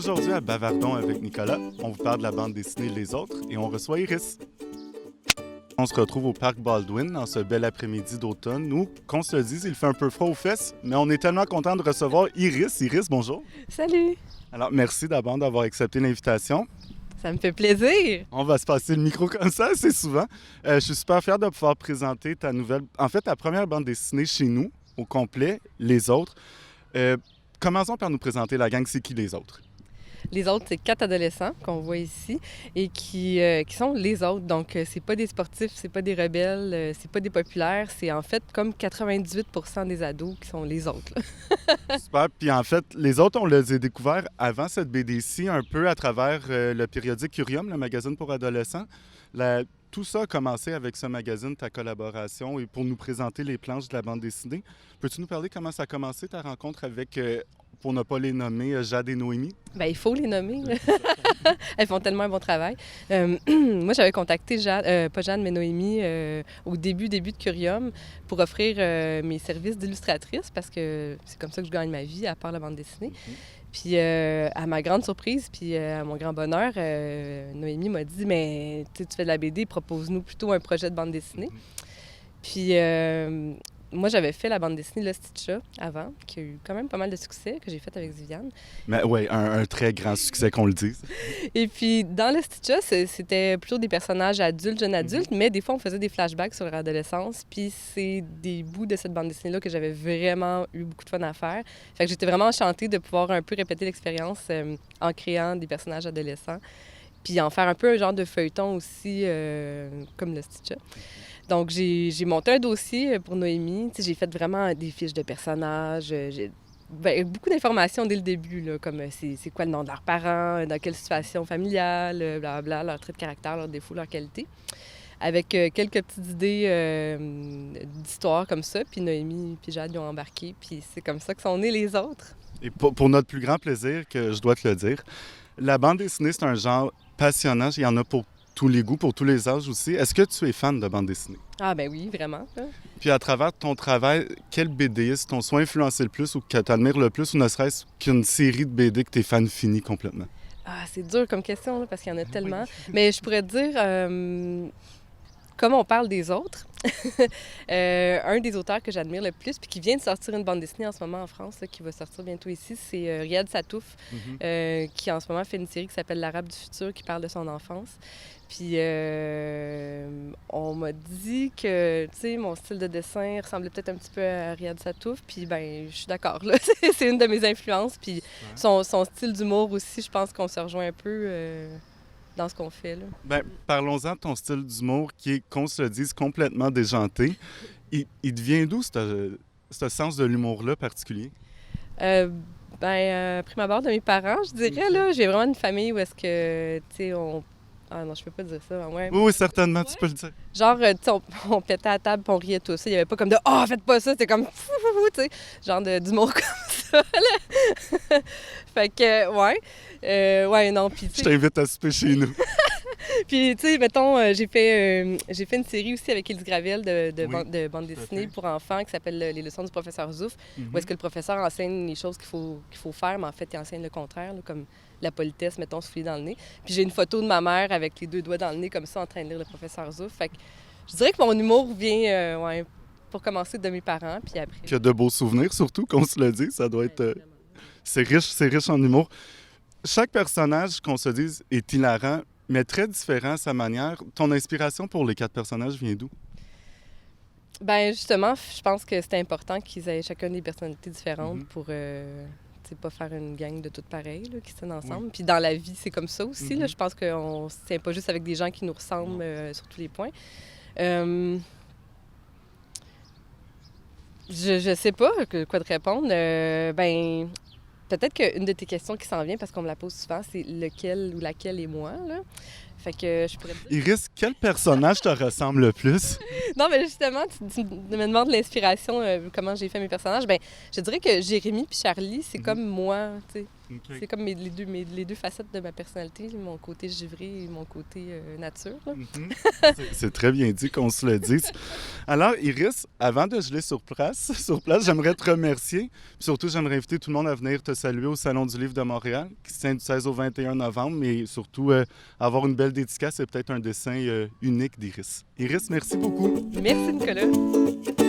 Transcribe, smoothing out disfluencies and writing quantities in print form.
Aujourd'hui, à Bavardons avec Nicolas, on vous parle de la bande dessinée Les Autres et on reçoit Iris. On se retrouve au Parc Baldwin dans ce bel après-midi d'automne où, qu'on se le dise, il fait un peu froid aux fesses, mais on est tellement content de recevoir Iris. Iris, bonjour. Salut! Alors, merci d'abord d'avoir accepté l'invitation. Ça me fait plaisir! On va se passer le micro comme ça assez souvent. Je suis super fier de pouvoir présenter ta nouvelle, en fait, ta première bande dessinée chez nous, au complet, Les Autres. Commençons par nous présenter la gang. C'est qui Les Autres? Les autres, c'est 4 adolescents qu'on voit ici et qui sont les autres. Donc, c'est pas des sportifs, c'est pas des rebelles, c'est pas des populaires. C'est en fait comme 98% des ados qui sont les autres. Super. Puis en fait, Les Autres, on les a découverts avant cette BD-ci, un peu à travers le périodique Curium, le magazine pour adolescents. Tout ça a commencé avec ce magazine, ta collaboration, et pour nous présenter les planches de la bande dessinée. Peux-tu nous parler comment ça a commencé, ta rencontre avec, pour ne pas les nommer, Jade et Noémie? Bien, il faut les nommer. Elles font tellement un bon travail. Moi, j'avais contacté pas Jade, mais Noémie au début de Curium pour offrir mes services d'illustratrice parce que c'est comme ça que je gagne ma vie, à part la bande dessinée. Puis, à ma grande surprise, puis à mon grand bonheur, Noémie m'a dit « Mais tu fais de la BD, propose-nous plutôt un projet de bande dessinée. » Puis, moi, j'avais fait la bande dessinée Le Stitcha avant, qui a eu quand même pas mal de succès, que j'ai faite avec Viviane. Mais oui, un très grand succès, qu'on le dise. Et puis, dans Le Stitcha, c'était plutôt des personnages adultes, jeunes adultes, mais des fois, on faisait des flashbacks sur leur adolescence. Puis, c'est des bouts de cette bande dessinée-là que j'avais vraiment eu beaucoup de fun à faire. Fait que j'étais vraiment enchantée de pouvoir un peu répéter l'expérience en créant des personnages adolescents. Puis, en faire un peu un genre de feuilleton aussi, comme Le Stitcha. Donc, j'ai monté un dossier pour Noémie. J'ai fait vraiment des fiches de personnages. Beaucoup d'informations dès le début, là, comme c'est quoi le nom de leurs parents, dans quelle situation familiale, blablabla, leur trait de caractère, leurs défauts, leurs qualités. Avec quelques petites idées d'histoire comme ça. Puis Noémie et Jade y ont embarqué. Puis c'est comme ça que sont nés Les Autres. Et pour notre plus grand plaisir, que je dois te le dire, la bande dessinée, c'est un genre passionnant. Il y en a pour tous les goûts, pour tous les âges aussi. Est-ce que tu es fan de bande dessinée? Ah ben oui, vraiment. Puis à travers ton travail, quel BDiste t'ont soit influencé le plus ou que tu admires le plus, ou ne serait-ce qu'une série de BD que t'es fan fini complètement? Ah, c'est dur comme question, là, parce qu'il y en a tellement. Mais je pourrais te dire, comme on parle des autres, un des auteurs que j'admire le plus, puis qui vient de sortir une bande dessinée en ce moment en France, là, qui va sortir bientôt ici, c'est Riyad Satouf, qui en ce moment fait une série qui s'appelle L'Arabe du futur, qui parle de son enfance. Puis on m'a dit que, tu sais, mon style de dessin ressemblait peut-être un petit peu à Riyad Satouf, puis ben je suis d'accord, là. C'est une de mes influences, puis son style d'humour aussi, je pense qu'on se rejoint un peu dans ce qu'on fait, là. Bien, parlons-en de ton style d'humour qui est, qu'on se le dise, complètement déjanté. Il devient d'où ce sens de l'humour-là particulier? Prime abord de mes parents, je dirais, là. J'ai vraiment une famille où est-ce que, tu sais, Ah non, je peux pas dire ça. Ouais. Oui, certainement, tu peux le dire. Genre, tu sais, on pétait à la table et on riait tous. Il y avait pas comme de « Ah, faites pas ça! » C'était comme « Fou, fou, fou! » Tu sais, genre d'humour comme ça, là. Fait que, ouais, non, puis tu Je sais... t'invite à souper chez nous. Puis, tu sais, mettons, j'ai fait une série aussi avec Élise Gravel de bande dessinée pour enfants qui s'appelle Les leçons du professeur Zouf, où est-ce que le professeur enseigne les choses qu'il faut faire, mais en fait, il enseigne le contraire, là, comme la politesse, mettons, souffler dans le nez. Puis j'ai une photo de ma mère avec les 2 doigts dans le nez, comme ça, en train de lire le professeur Zouf. Fait que je dirais que mon humour vient, pour commencer, de mes parents, puis après... Puis il y a de beaux souvenirs, surtout, qu'on se le dise. Ça doit être... c'est riche en humour. Chaque personnage, qu'on se dise, est hilarant, mais très différent à sa manière. Ton inspiration pour les 4 personnages vient d'où? Bien, justement, je pense que c'était important qu'ils aient chacun des personnalités différentes pour pas faire une gang de toutes pareilles là, qui tiennent ensemble. Puis dans la vie, c'est comme ça aussi. Là, je pense qu'on ne se tient pas juste avec des gens qui nous ressemblent sur tous les points. Je sais pas quoi te répondre. Peut-être qu'une de tes questions qui s'en vient, parce qu'on me la pose souvent, c'est lequel ou laquelle est moi, là. Fait que je pourrais te dire... Iris, quel personnage te ressemble le plus? Non, mais justement, tu me demandes l'inspiration, comment j'ai fait mes personnages. Bien, je dirais que Jérémy puis Charlie, c'est comme moi, tu sais. OK. C'est comme les deux facettes de ma personnalité, mon côté givré et mon côté nature. Là. Mhm. C'est très bien dit qu'on se le dise. Alors, Iris, avant de geler sur place, j'aimerais te remercier. Puis surtout, j'aimerais inviter tout le monde à venir te saluer au Salon du Livre de Montréal, qui se tient du 16 au 21 novembre, mais surtout avoir une belle dédicace et peut-être un dessin unique d'Iris. Iris, merci beaucoup. Merci, Nicolas.